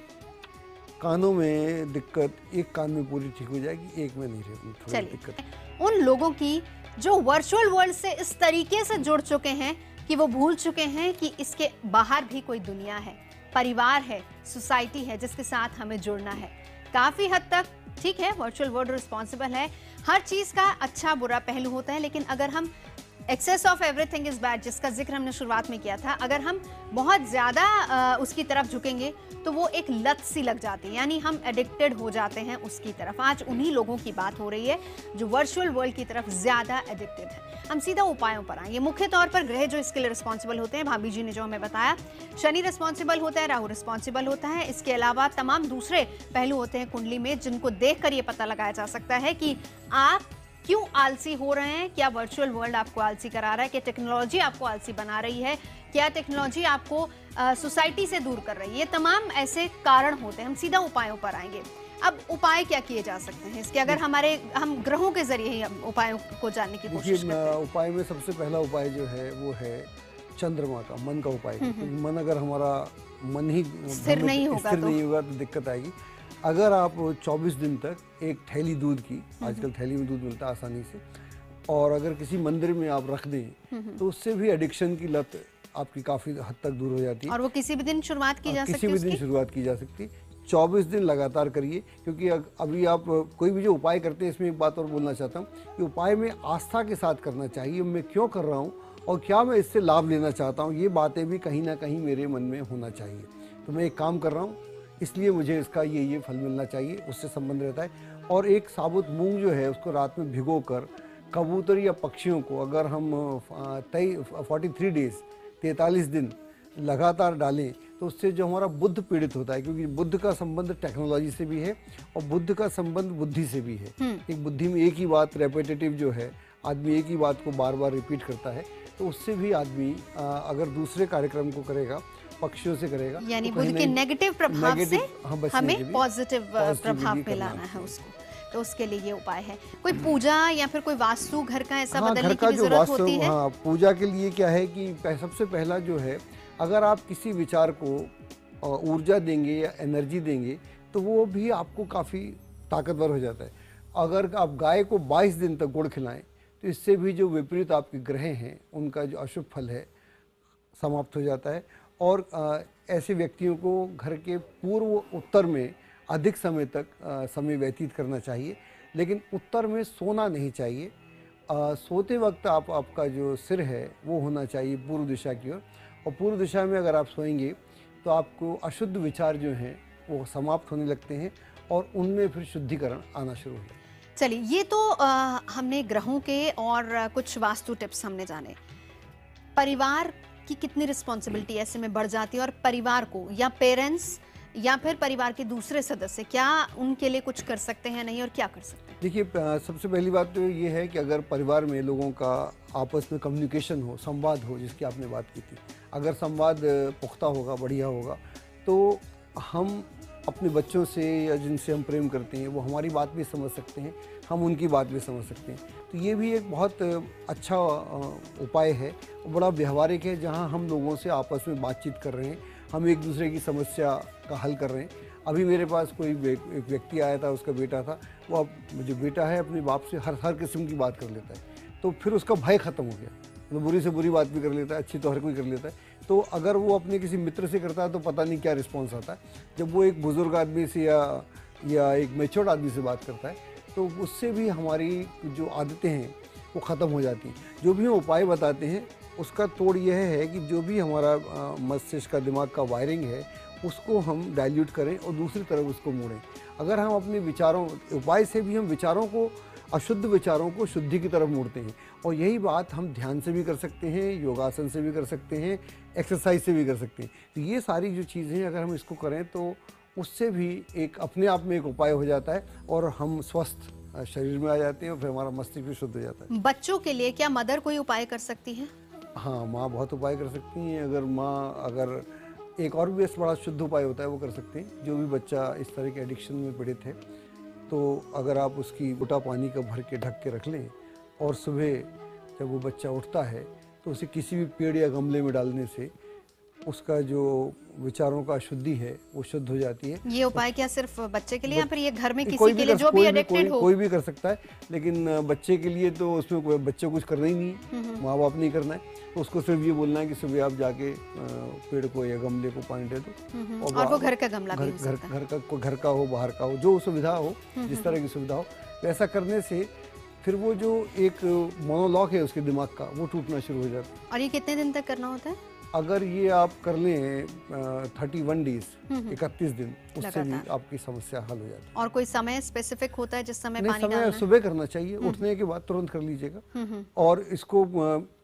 कानों में दिक्कत एक कान में पूरी ठीक हो जाएगी, एक में नहीं रहेगी, थोड़ी दिक्कत। उन लोगों की जो वर्चुअल वर्ल्ड से इस तरीके से जुड़ चुके हैं कि वो भूल चुके हैं कि इसके बाहर भी कोई दुनिया है, परिवार है, सोसाइटी है जिसके साथ हमें जुड़ना है। काफी हद तक ठीक है, वर्चुअल वर्ल्ड रिस्पॉन्सिबल है, हर चीज का अच्छा बुरा पहलू होता है, लेकिन अगर हम excess of everything is bad, जिसका जिक्र हमने शुरुआत में किया था, अगर हम बहुत ज्यादा उसकी तरफ झुकेंगे तो वो एक लत सी लग जाती है, यानी हम एडिक्टेड हो जाते हैं उसकी तरफ। आज उन्हीं लोगों की बात हो रही है जो वर्चुअल वर्ल्ड की तरफ ज्यादा एडिक्टेड है। हम सीधा उपायों पर आएंगे। मुख्य तौर पर ग्रह जो इसके लिए रिस्पॉन्सिबल होते हैं, भाभी जी ने जो हमें बताया, शनि रिस्पॉन्सिबल होता है, राहु रिस्पॉन्सिबल होता है। इसके अलावा तमाम दूसरे पहलू होते हैं कुंडली में, जिनको देखकर ये पता लगाया जा सकता है कि आप क्यों आलसी हो रहे हैं, क्या वर्चुअल वर्ल्ड आपको आलसी करा रहा है, क्या टेक्नोलॉजी आपको आलसी बना रही है, क्या टेक्नोलॉजी आपको सोसाइटी से दूर कर रही है। ये तमाम ऐसे कारण होते हैं। हम सीधा उपायों पर आएंगे। अब उपाय क्या किए जा सकते हैं इसके, अगर हम ग्रहों के जरिए ही उपायों को जानने की कोशिश करते हैं? उपाय में सबसे पहला उपाय जो है वो है चंद्रमा का, मन का उपाय। मन अगर हमारा मन ही स्थिर नहीं होगा तो दिक्कत आएगी। अगर आप 24 दिन तक एक थैली दूध की, आजकल थैली में दूध मिलता है आसानी से, और अगर किसी मंदिर में आप रख दें तो उससे भी एडिक्शन की लत आपकी काफ़ी हद तक दूर हो जाती है। और वो किसी भी दिन शुरुआत की जा सकती है? किसी भी दिन शुरुआत की जा सकती है। 24 दिन लगातार करिए, क्योंकि अभी आप कोई भी जो उपाय करते हैं, इसमें एक बात और बोलना चाहता हूँ कि उपाय में आस्था के साथ करना चाहिए। मैं क्यों कर रहा हूँ और क्या मैं इससे लाभ लेना चाहता हूँ, ये बातें भी कहीं ना कहीं मेरे मन में होना चाहिए। तो मैं एक काम कर रहा हूँ, इसलिए मुझे इसका ये फल मिलना चाहिए, उससे संबंध रहता है। और एक साबुत मूंग जो है उसको रात में भिगो कर कबूतर या पक्षियों को अगर हम 43 डेज 43 दिन लगातार डालें तो उससे जो हमारा बुद्ध पीड़ित होता है, क्योंकि बुद्ध का संबंध टेक्नोलॉजी से भी है और बुद्ध का संबंध बुद्धि से भी है। एक बुद्धि में एक ही बात रेपिटेटिव जो है, आदमी एक ही बात को बार बार रिपीट करता है, तो उससे भी आदमी अगर दूसरे कार्यक्रम को करेगा, पक्षियों से करेगा, यानी तो बुद्ध के नेगेटिव प्रभाव से हमें पॉजिटिव प्रभाव मिलाना है उसको, तो उसके लिए ये उपाय है। कोई पूजा या फिर कोई वास्तु घर का ऐसा बदलने की भी जरूरत होती है? हाँ, पूजा के लिए क्या है कि सबसे पहला जो है, अगर आप किसी विचार को ऊर्जा देंगे या एनर्जी देंगे तो वो भी आपको काफ़ी ताकतवर हो जाता है। अगर आप गाय को 22 दिन तक गुड़ खिलाएं तो इससे भी जो विपरीत आपके ग्रह हैं उनका जो अशुभ फल है समाप्त हो जाता है। और ऐसे व्यक्तियों को घर के पूर्व उत्तर में अधिक समय तक समय व्यतीत करना चाहिए, लेकिन उत्तर में सोना नहीं चाहिए। सोते वक्त आपका जो सिर है वो होना चाहिए पूर्व दिशा की ओर, और पूर्व दिशा में अगर आप सोएंगे तो आपको अशुद्ध विचार जो हैं वो समाप्त होने लगते हैं और उनमें फिर शुद्धिकरण आना शुरू हो जाता है। चलिए, ये तो हमने ग्रहों के और कुछ वास्तु टिप्स हमने जाने। परिवार की कितनी रिस्पॉन्सिबिलिटी ऐसे में बढ़ जाती है, और परिवार को या पेरेंट्स या फिर परिवार के दूसरे सदस्य क्या उनके लिए कुछ कर सकते हैं नहीं, और क्या कर सकते हैं? देखिए, सबसे पहली बात तो ये है कि अगर परिवार में लोगों का आपस में कम्युनिकेशन हो, संवाद हो, जिसकी आपने बात की थी, अगर संवाद पुख्ता होगा, बढ़िया होगा, तो हम अपने बच्चों से या जिनसे हम प्रेम करते हैं वो हमारी बात भी समझ सकते हैं, हम उनकी बात भी समझ सकते हैं। तो ये भी एक बहुत अच्छा उपाय है, बड़ा व्यवहारिक है, जहाँ हम लोगों से आपस में बातचीत कर रहे हैं, हम एक दूसरे की समस्या का हल कर रहे हैं। अभी मेरे पास कोई एक व्यक्ति आया था, उसका बेटा था, वो अब जो बेटा है अपने बाप से हर किस्म की बात कर लेता है, तो फिर उसका भय ख़त्म हो गया। तो बुरी से बुरी बात भी कर लेता है, अच्छी तो हर कोई कर लेता है। तो अगर वो अपने किसी मित्र से करता है तो पता नहीं क्या रिस्पॉन्स आता है। जब वो एक बुज़ुर्ग आदमी से या एक मैच्योर्ड आदमी से बात करता है तो उससे भी हमारी जो आदतें हैं वो ख़त्म हो जाती हैं। जो भी हम उपाय बताते हैं उसका तोड़ यह है कि जो भी हमारा मस्तिष्क का, दिमाग का वायरिंग है, उसको हम डाइल्यूट करें और दूसरी तरफ उसको मोड़ें। अगर हम अपने विचारों, उपाय से भी हम विचारों को, अशुद्ध विचारों को शुद्धि की तरफ मोड़ते हैं, और यही बात हम ध्यान से भी कर सकते हैं, योगासन से भी कर सकते हैं, एक्सरसाइज से भी कर सकते हैं। तो ये सारी जो चीज़ें अगर हम इसको करें तो उससे भी एक अपने आप में एक उपाय हो जाता है और हम स्वस्थ शरीर में आ जाते हैं और फिर हमारा मस्तिष्क भी शुद्ध हो जाता है। बच्चों के लिए क्या मदर कोई उपाय कर सकती है? हाँ, माँ बहुत उपाय कर सकती हैं। अगर एक और भी बड़ा शुद्ध उपाय होता है वो कर सकते हैं। जो भी बच्चा इस तरह के एडिक्शन में पीड़ित है तो अगर आप उसकी गोटा पानी का भर के ढक के रख लें और सुबह जब वो बच्चा उठता है तो उसे किसी भी पेड़ या गमले में डालने से उसका जो विचारों का अशुद्धि है वो शुद्ध हो जाती है। ये उपाय क्या सिर्फ बच्चे के लिए या फिर ये घर में किसी के लिए जो भी एडिक्टेड हो? कोई भी कर सकता है, लेकिन बच्चे के लिए तो उसमें कोई बच्चे कुछ करना ही नहीं, माँ बाप नहीं करना है, तो उसको सिर्फ ये बोलना है कि सुबह आप जाके पेड़ को या गमले को पानी दे दो, और वो घर का गमला भी घर का हो, बाहर का हो, जो सुविधा हो, जिस तरह की सुविधा हो, वैसा करने से फिर वो जो एक मोनोलॉग है उसके दिमाग का वो टूटना शुरू हो जाता है। और ये कितने दिन तक करना होता है? अगर ये आप कर लें 31 डेज, 31 दिन, उससे भी आपकी समस्या हल हो जाती है। और कोई समय स्पेसिफिक होता है जिस समय पानी डालना है? सुबह करना चाहिए, उठने के बाद तुरंत कर लीजिएगा, और इसको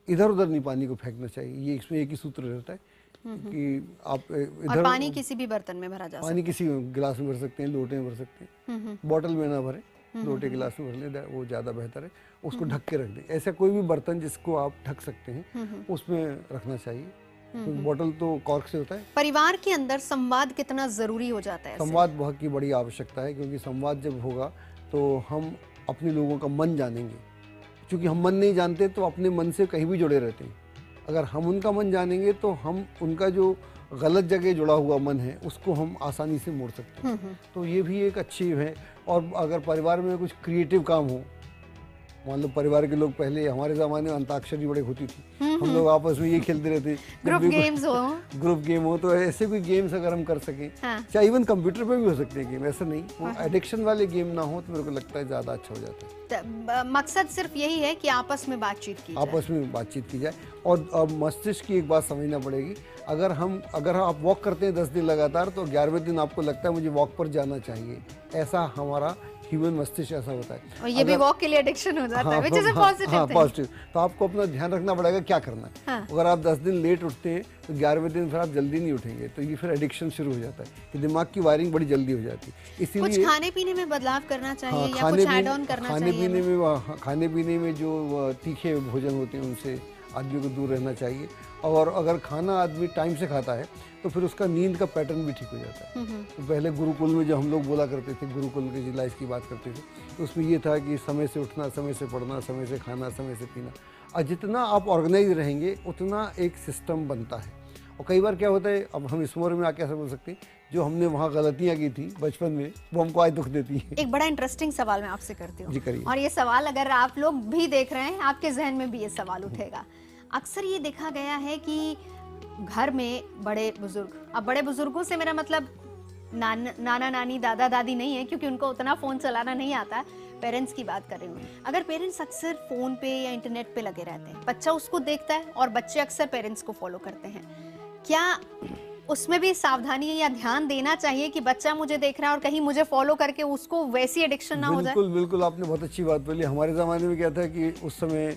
इधर उधर नहीं पानी को फेंकना चाहिए। ये इसमें एक ही सूत्र रहता है कि आप इधर, और पानी किसी भी बर्तन में भरा जा सकता है, पानी किसी गिलास में भर सकते हैं, लोटे में भर सकते हैं, बॉटल में ना भरें, लोटे गिलास में भर लें, वो ज़्यादा बेहतर है। उसको ढक के रख दें। ऐसा कोई भी बर्तन जिसको आप ढक सकते हैं उसमें रखना चाहिए, बोतल तो कॉर्क से होता है। परिवार के अंदर संवाद कितना जरूरी हो जाता है? संवाद बहुत की बड़ी आवश्यकता है, क्योंकि संवाद जब होगा तो हम अपने लोगों का मन जानेंगे। क्योंकि हम मन नहीं जानते तो अपने मन से कहीं भी जुड़े रहते हैं। अगर हम उनका मन जानेंगे तो हम उनका जो गलत जगह जुड़ा हुआ मन है उसको हम आसानी से मोड़ सकते हैं। तो ये भी एक अच्छी है। और अगर परिवार में कुछ क्रिएटिव काम हो, मान लो परिवार के लोग, पहले हमारे ज़माने में अंताक्षरी बड़ी होती थी, हम लोग आपस में ये खेलते रहते, ग्रुप गेम्स हो, ग्रुप गेम हो, तो ऐसे कोई गेम्स अगर हम कर सकें, चाहे इवन कंप्यूटर पे भी हो सकते हैं गेम, ऐसा नहीं, वो एडिक्शन वाले गेम ना हो तो मेरे को लगता है ज़्यादा अच्छा हो जाता है। मकसद सिर्फ यही है कि आपस में बातचीत की जाए, आपस में बातचीत की जाए। और मस्तिष्क की एक बात समझना पड़ेगी, अगर आप वॉक करते हैं 10 दिन लगातार, तो 11वें दिन आपको लगता है मुझे वॉक पर जाना चाहिए, ऐसा हमारा ह्यूमन मस्तिष्क ऐसा होता है। और ये भी वॉक के लिए एडिक्शन हो जाता है, which is a positive thing। Positive. तो आपको अपना ध्यान रखना पड़ेगा क्या करना है। अगर आप 10 दिन लेट उठते हैं तो 11वें दिन फिर आप जल्दी नहीं उठेंगे, तो ये फिर एडिक्शन शुरू हो जाता है कि दिमाग की वायरिंग बड़ी जल्दी हो जाती है। इसीलिए कुछ खाने पीने में बदलाव करना चाहिए या कुछ ऐड ऑन करना चाहिए। खाने पीने में जो तीखे भोजन होते हैं उनसे आदमी को दूर रहना चाहिए। और अगर खाना आदमी टाइम से खाता है तो फिर उसका नींद का पैटर्न भी ठीक हो जाता है। तो पहले गुरुकुल में जो हम लोग बोला करते थे, गुरुकुल की लाइफ की बात करते थे, तो उसमें ये था कि समय से उठना, समय से पढ़ना, समय से खाना, समय से पीना। और जितना आप ऑर्गेनाइज रहेंगे उतना एक सिस्टम बनता है। और कई बार क्या होता है, अब हम इस उम्र में आके ऐसा बोल सकते हैं, जो हमने वहाँ गलतियाँ की थी बचपन में वो हमको आज दुख देती है। एक बड़ा इंटरेस्टिंग सवाल मैं आपसे करती हूँ। जी करिए। और ये सवाल अगर आप लोग भी देख रहे हैं, आपके जहन में भी ये सवाल उठेगा। अक्सर ये देखा गया है कि घर में बड़े बुजुर्ग, अब बड़े बुजुर्गों से मेरा मतलब नाना नानी दादा दादी नहीं है, क्योंकि उनको उतना फ़ोन चलाना नहीं आता, पेरेंट्स की बात कर रही हूँ। अगर पेरेंट्स अक्सर फ़ोन पे या इंटरनेट पे लगे रहते हैं, बच्चा उसको देखता है और बच्चे अक्सर पेरेंट्स को फॉलो करते हैं, क्या उसमें भी सावधानी या ध्यान देना चाहिए कि बच्चा मुझे देख रहा है और कहीं मुझे फॉलो करके उसको वैसी एडिक्शन ना हो जाए? बिल्कुल बिल्कुल, आपने बहुत अच्छी बात बोली। हमारे ज़माने में क्या था कि उस समय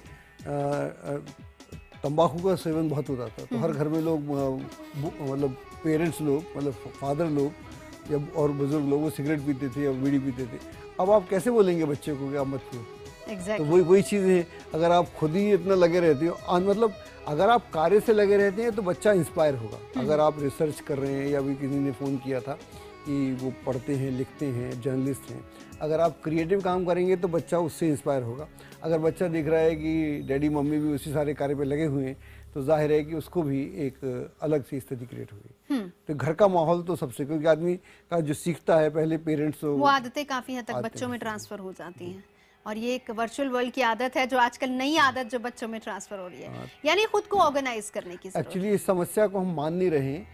तंबाकू का सेवन बहुत होता था, तो हर घर में लोग मतलब पेरेंट्स लोग, मतलब फादर लोग या और बुजुर्ग लोग वो सिगरेट पीते थे या बीड़ी पीते थे। अब आप कैसे बोलेंगे बच्चे को कि आप मत पियो? Exactly। तो वही चीज़ है, अगर आप खुद ही इतना लगे रहते हो, मतलब अगर आप कार्य से लगे रहते हैं तो बच्चा इंस्पायर होगा। अगर आप रिसर्च कर रहे हैं, या अभी किसी ने फ़ोन किया था कि वो पढ़ते हैं, लिखते हैं, जर्नलिस्ट हैं, अगर आप क्रिएटिव काम करेंगे तो बच्चा उससे इंस्पायर होगा। अगर बच्चा देख रहा है कि डैडी मम्मी भी उसी सारे कार्य पे लगे हुए हैं, तो जाहिर है कि उसको भी एक अलग सी स्थिति क्रिएट होगी। तो घर का माहौल तो सबसे, क्योंकि आदमी का जो सीखता है पहले पेरेंट्स, वो आदतें काफ़ी हद तक बच्चों में ट्रांसफ़र हो जाती हैं। और ये एक वर्चुअल वर्ल्ड की आदत है, जो आजकल नई आदत जो बच्चों में ट्रांसफ़र हो रही है, यानी खुद को ऑर्गेनाइज करने की ज़रूरत है। एक्चुअली इस समस्या को हम मान नहीं रहे हैं।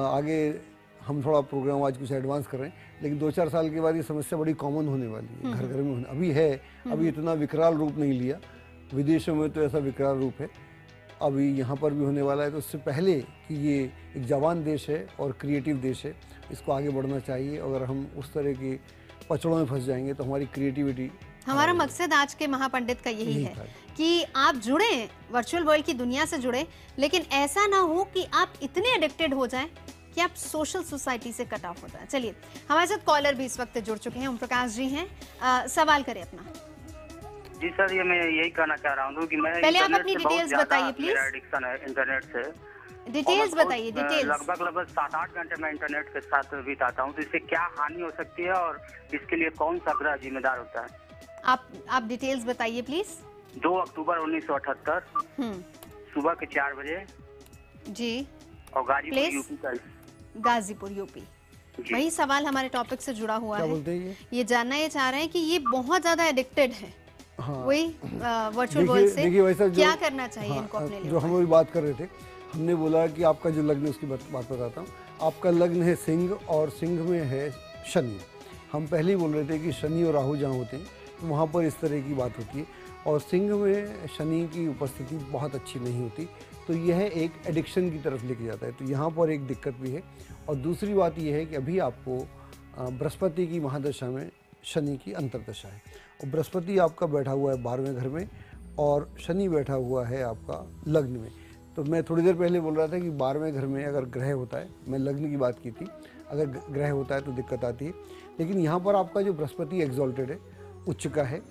आगे हम थोड़ा प्रोग्राम आज कुछ एडवांस कर रहे हैं, लेकिन 2-4 साल के बाद ये समस्या बड़ी कॉमन होने वाली है, घर घर में अभी है। अभी इतना विकराल रूप नहीं लिया, विदेशों में तो ऐसा विकराल रूप है, अभी यहाँ पर भी होने वाला है। तो उससे पहले कि ये एक जवान देश है और क्रिएटिव देश है, इसको आगे बढ़ना चाहिए। अगर हम उस तरह के पचड़ों में फंस जाएंगे तो हमारी क्रिएटिविटी, हमारा मकसद आज के महापंडित का यही है कि आप जुड़ें, वर्चुअल वर्ल्ड की दुनिया से जुड़ें, लेकिन ऐसा ना हो कि आप इतने एडिक्टेड हो जाएं कि आप सोशल सोसाइटी से कट ऑफ हो जाए। चलिए, हमारे साथ कॉलर भी इस वक्त जुड़ चुके हैं, ओम प्रकाश जी हैं, सवाल करें अपना। जी सर, ये मैं यही कहना चाह रहा हूँ कि मैं पहले आप अपनी डिटेल्स बताइए प्लीज। एडिक्शन है इंटरनेट से, डिटेल्स बताइए, डिटेल्स। लगभग 7-8 घंटे मैं इंटरनेट के साथ बिताता हूँ, तो इससे क्या हानि हो सकती है और इसके लिए कौन सा ग्रह जिम्मेदार होता है? आप डिटेल्स बताइए प्लीज। 2 अक्टूबर 1978 सुबह के 4 बजे जी, और गाजीपुर यूपी का। गाजीपुर यूपी। वही सवाल हमारे टॉपिक से जुड़ा हुआ है। ये जानना ये चाह रहे हैं कि ये बहुत ज्यादा एडिक्टेड है। हाँ। वही वर्चुअल वर्ल्ड से क्या करना चाहिए इनको अपने लिए? जो हम लोग बात कर रहे थे, हमने बोला कि आपका जो लग्न है उसकी बात बताता हूँ। आपका लग्न है सिंह और सिंह में है शनि। हम पहले ही बोल रहे थे कि शनि और राहु जहाँ होते हैं तो वहाँ पर इस तरह की बात होती है, और सिंह में शनि की उपस्थिति बहुत अच्छी नहीं होती, तो यह एक एडिक्शन की तरफ लेके जाता है। तो यहाँ पर एक दिक्कत भी है। और दूसरी बात यह है कि अभी आपको बृहस्पति की महादशा में शनि की अंतर्दशा है, और बृहस्पति आपका बैठा हुआ है 12वें घर में और शनि बैठा हुआ है आपका लग्न में। तो मैं थोड़ी देर पहले बोल रहा था कि 12वें घर में अगर ग्रह होता है, मैं लग्न की बात की थी, अगर ग्रह होता है तो दिक्कत आती है। लेकिन यहाँ पर आपका जो बृहस्पति एग्जॉल्टेड है, उच्च का है,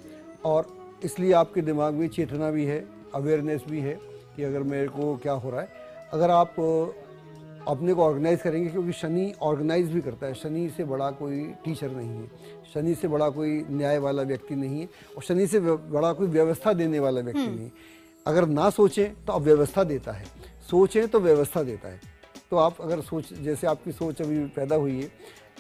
और इसलिए आपके दिमाग में चेतना भी है, अवेयरनेस भी है कि अगर मेरे को क्या हो रहा है। अगर आप अपने को ऑर्गेनाइज करेंगे, क्योंकि शनि ऑर्गेनाइज भी करता है, शनि से बड़ा कोई टीचर नहीं है, शनि से बड़ा कोई न्याय वाला व्यक्ति नहीं है, और शनि से बड़ा कोई व्यवस्था देने वाला व्यक्ति नहीं है। अगर ना सोचें तो अव्यवस्था देता है, सोचें तो व्यवस्था देता है। तो आप अगर जैसे आपकी सोच अभी पैदा हुई है,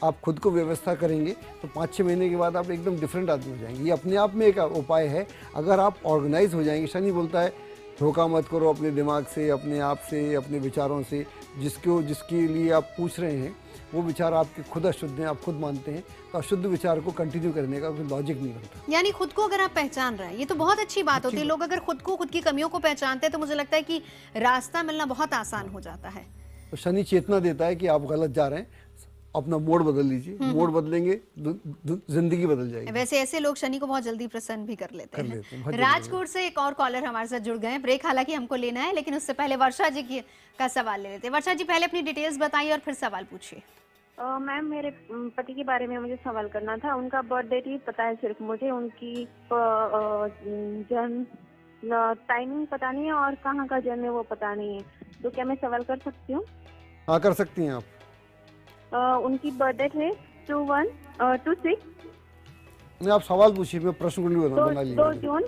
आप खुद को व्यवस्था करेंगे तो 5-6 महीने के बाद आप एकदम डिफरेंट आदमी हो जाएंगे। ये अपने आप में एक उपाय है। अगर आप ऑर्गेनाइज हो जाएंगे, शनि बोलता है धोखा मत करो अपने दिमाग से, अपने आप से, अपने विचारों से। जिसके लिए आप पूछ रहे हैं वो विचार आपके खुद अशुद्ध हैं, आप खुद मानते हैं, तो अशुद्ध विचार को कंटिन्यू करने का कोई लॉजिक नहीं बनता। यानी खुद को अगर आप पहचान रहे हैं, ये तो बहुत अच्छी बात होती है। लोग अगर खुद को, खुद की कमियों को पहचानते हैं तो मुझे लगता है कि रास्ता मिलना बहुत आसान हो जाता है। तो शनि चेतना देता है कि आप गलत जा रहे हैं, अपना मोड़ बदल लीजिए। मोड़ बदलेंगे जिंदगी बदल जाएगी। वैसे ऐसे लोग शनि को बहुत जल्दी प्रसन्न भी कर लेते हैं। राजकोट से एक और कॉलर हमारे साथ जुड़ गए हैं। ब्रेक हालांकि हमको लेना है, लेकिन उससे पहले वर्षा जी का सवाल ले लेते हैं। वर्षा जी, पहले अपनी डिटेल्स बताइए और फिर सवाल पूछिए। मैम, मेरे पति के बारे में मुझे सवाल करना था। उनका बर्थ डेट ही पता है सिर्फ मुझे, उनकी जन्म टाइमिंग पता नहीं है और कहाँ का जन्म है वो पता नहीं है। तो क्या मैं सवाल कर सकती हूँ? हाँ, कर सकती हैं आप। उनकी बर्थ डेट है 2126। नहीं, आप सवाल पूछिए, मैं प्रश्न कुंडली बना ली। 2 जून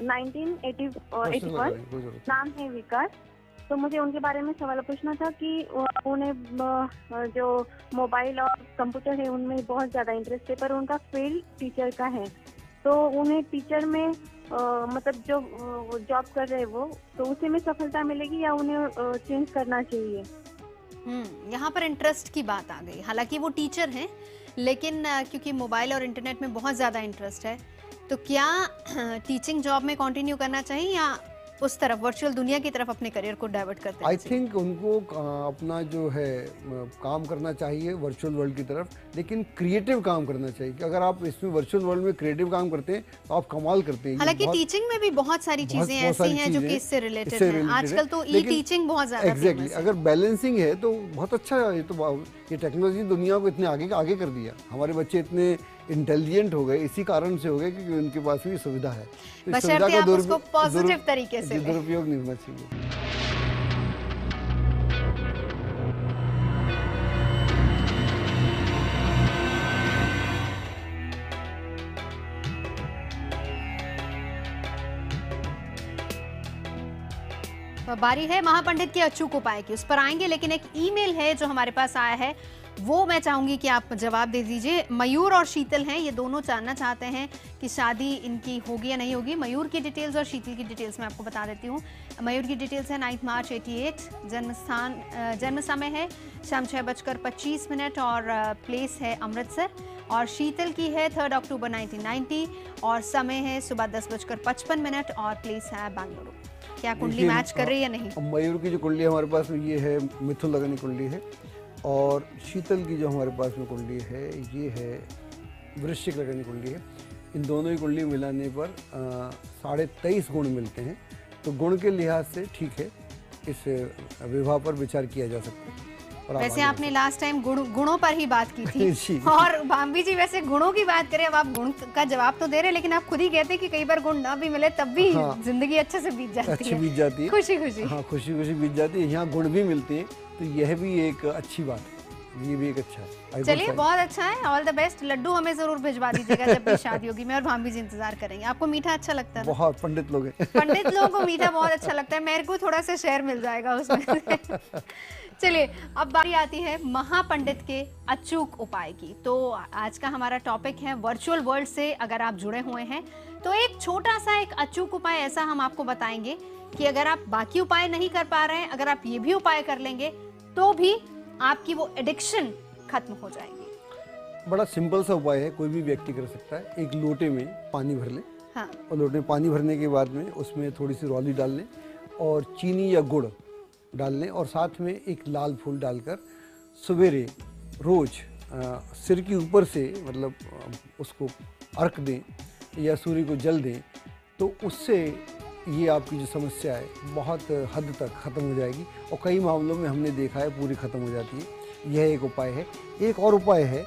1981। नाम है विकास। तो मुझे उनके बारे में सवाल पूछना था कि उन्हें जो मोबाइल और कंप्यूटर है उनमें बहुत ज़्यादा इंटरेस्ट है, पर उनका फील्ड टीचर का है। तो उन्हें टीचर में मतलब जो जॉब कर रहे हैं वो, तो उसी में सफलता मिलेगी या उन्हें चेंज करना चाहिए? यहाँ पर इंटरेस्ट की बात आ गई। हालांकि वो टीचर हैं, लेकिन क्योंकि मोबाइल और इंटरनेट में बहुत ज़्यादा इंटरेस्ट है, तो क्या टीचिंग जॉब में कंटिन्यू करना चाहिए या उस तरफ वर्चुअल दुनिया की तरफ अपने करियर को डाइवर्ट करते हैं? आई थिंक उनको अपना जो है काम करना चाहिए वर्चुअल वर्ल्ड की तरफ, लेकिन क्रिएटिव काम करना चाहिए। कि अगर आप इसमें वर्चुअल वर्ल्ड में क्रिएटिव काम करते हैं तो आप कमाल करते हैं। हालांकि टीचिंग में भी बहुत सारी चीजें ऐसी हैं जो कि इससे रिलेटेड हैं। आजकल तो ई टीचिंग बहुत ज्यादा एग्जैक्टली अगर बैलेंसिंग है तो बहुत अच्छा है। ये टेक्नोलॉजी दुनिया को इतने आगे कर दिया। हमारे बच्चे इतने इंटेलिजेंट हो गए इसी कारण से हो गए क्योंकि उनके पास भी सुविधा है। बशर्ते आप उसको पॉजिटिव तरीके से दुरुपयोग नहीं होना चाहिए। बारी है महापंडित के अचूक उपाय की, उस पर आएंगे, लेकिन एक ईमेल है जो हमारे पास आया है, वो मैं चाहूंगी कि आप जवाब दे दीजिए। मयूर और शीतल हैं, ये दोनों जानना चाहते हैं कि शादी इनकी होगी या नहीं होगी। मयूर की डिटेल्स और शीतल की डिटेल्स मैं आपको बता देती हूँ। मयूर की डिटेल्स है 9 मार्च 88, जन्म समय है शाम 6:25 और प्लेस है अमृतसर। और शीतल की है 3 अक्टूबर 1990 और समय है सुबह 10:55 और प्लेस है बेंगलुरु। क्या कुंडली मैच कर रही है या नहीं? मयूर की जो कुंडली हमारे पास में ये है मिथुन लगन की कुंडली है, और शीतल की जो हमारे पास में कुंडली है ये है वृश्चिक लगन की कुंडली है। इन दोनों की कुंडली मिलाने पर 23.5 गुण मिलते हैं। तो गुण के लिहाज से ठीक है, इस विवाह पर विचार किया जा सकता है। वैसे आपने लास्ट टाइम गुणों पर ही बात की थी और भाभी जी वैसे गुणों की बात करें, अब आप गुण का जवाब तो दे रहे हैं, लेकिन आप खुद ही कहते हैं कि कई बार गुण ना भी मिले तब भी जिंदगी अच्छे से बीत जाती है, खुशी खुशी। हाँ, खुशी खुशी बीत जाती है। यहाँ गुण भी मिलते हैं, तो यह भी एक अच्छी बात है, ये भी एक अच्छा है। चलिए, बहुत अच्छा है, ऑल द बेस्ट। लड्डू हमें जरूर भिजवा दीजिएगा जब भी शादी होगी, मैं और भाभी जी इंतजार करेंगे। आपको मीठा अच्छा लगता है? बहुत, पंडित लोग हैं। पंडित लोगों को मीठा बहुत अच्छा लगता है, मेरे को थोड़ा सा शेयर मिल जाएगा उसमें। चलिए, अब बारी आती है महापंडित के अचूक उपाय की। तो आज का हमारा टॉपिक है वर्चुअल वर्ल्ड से अगर आप जुड़े हुए हैं तो एक छोटा सा एक अचूक उपाय ऐसा हम आपको बताएंगे कि अगर आप बाकी उपाय नहीं कर पा रहे हैं, अगर आप ये भी उपाय कर लेंगे तो भी आपकी वो एडिक्शन खत्म हो जाएगी। बड़ा सिंपल सा उपाय है, कोई भी व्यक्ति कर सकता है। एक लोटे में पानी भर लें। हाँ। और लोटे में पानी भरने के बाद में उसमें थोड़ी सी रौली डाल लें और चीनी या गुड़ डाल लें, और साथ में एक लाल फूल डालकर सवेरे रोज सिर के ऊपर से मतलब उसको अर्घ दें या सूर्य को जल दें, तो उससे ये आपकी जो समस्या है बहुत हद तक ख़त्म हो जाएगी, और कई मामलों में हमने देखा है पूरी ख़त्म हो जाती है। यह एक उपाय है। एक और उपाय है,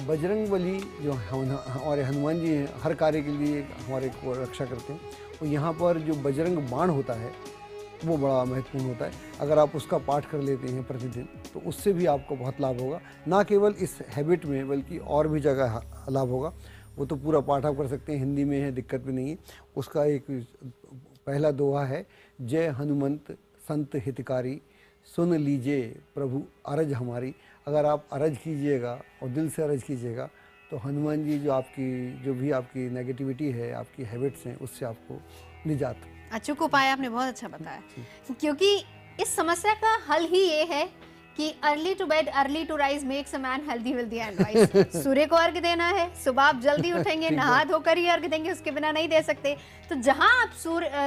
बजरंगबली जो हमारे हनुमान जी हैं, हर कार्य के लिए हमारे को रक्षा करते हैं, तो यहाँ पर जो बजरंग बाण होता है वो बड़ा महत्वपूर्ण होता है। अगर आप उसका पाठ कर लेते हैं प्रतिदिन तो उससे भी आपको बहुत लाभ होगा। ना केवल इस हैबिट में बल्कि और भी जगह लाभ होगा। वो तो पूरा पाठ आप कर सकते हैं, हिंदी में है, दिक्कत भी नहीं है। उसका एक पहला दोहा है, जय हनुमंत संत हितकारी, सुन लीजिए प्रभु अरज हमारी। अगर आप अरज कीजिएगा और दिल से अरज कीजिएगा तो हनुमान जी जो भी आपकी नेगेटिविटी है, आपकी हैबिट्स हैं, उससे आपको निजात। अचूक उपाय आपने बहुत अच्छा बताया, क्योंकि इस समस्या का हल ही ये है कि early to bed early to rise makes a man healthy wealthy and wise. सूर्य को अर्घ देना है, सुबह आप जल्दी उठेंगे, नहा धोकर ही अर्घ देंगे, उसके बिना नहीं दे सकते। तो जहां आप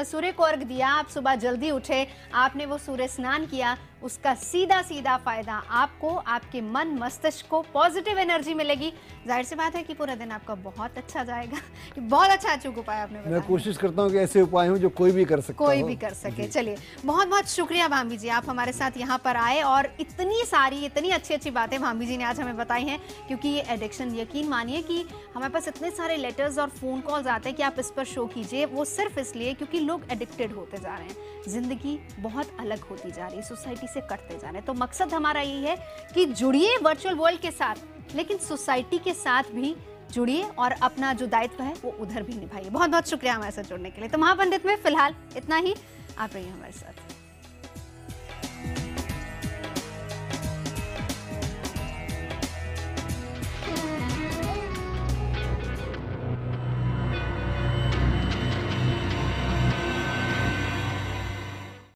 सूर्य को अर्घ दिया, आप सुबह जल्दी उठे, आपने वो सूर्य स्नान किया, उसका सीधा सीधा फायदा आपको, आपके मन मस्तिष्क को पॉजिटिव एनर्जी मिलेगी। जाहिर सी बात है कि पूरा दिन आपका बहुत अच्छा जाएगा। बहुत अच्छा अचूक उपाय आपने बताया। मैं कोशिश करता हूँ कि ऐसे उपाय हों जो कोई भी कर सकता कोई भी कर सके। चलिए, बहुत बहुत शुक्रिया भाभी जी, आप हमारे साथ यहाँ पर आए और इतनी सारी इतनी अच्छी अच्छी बातें भाभी जी ने आज हमें बताई हैं। क्योंकि ये एडिक्शन, यकीन मानिए कि हमारे पास इतने सारे लेटर्स और फोन कॉल्स आते हैं कि आप इस पर शो कीजिए, वो सिर्फ इसलिए क्योंकि लोग एडिक्टेड होते जा रहे हैं, जिंदगी बहुत अलग होती जा रही है, सोसाइटी से कटते जा रहे हैं। तो मकसद हमारा यही है कि जुड़िए वर्चुअल वर्ल्ड के साथ, लेकिन सोसाइटी के साथ भी जुड़िए और अपना जो दायित्व है वो उधर भी निभाइए। बहुत बहुत शुक्रिया हमारे साथ जुड़ने के लिए। तो महापंडित में फिलहाल इतना ही, आप रहिए हमारे साथ।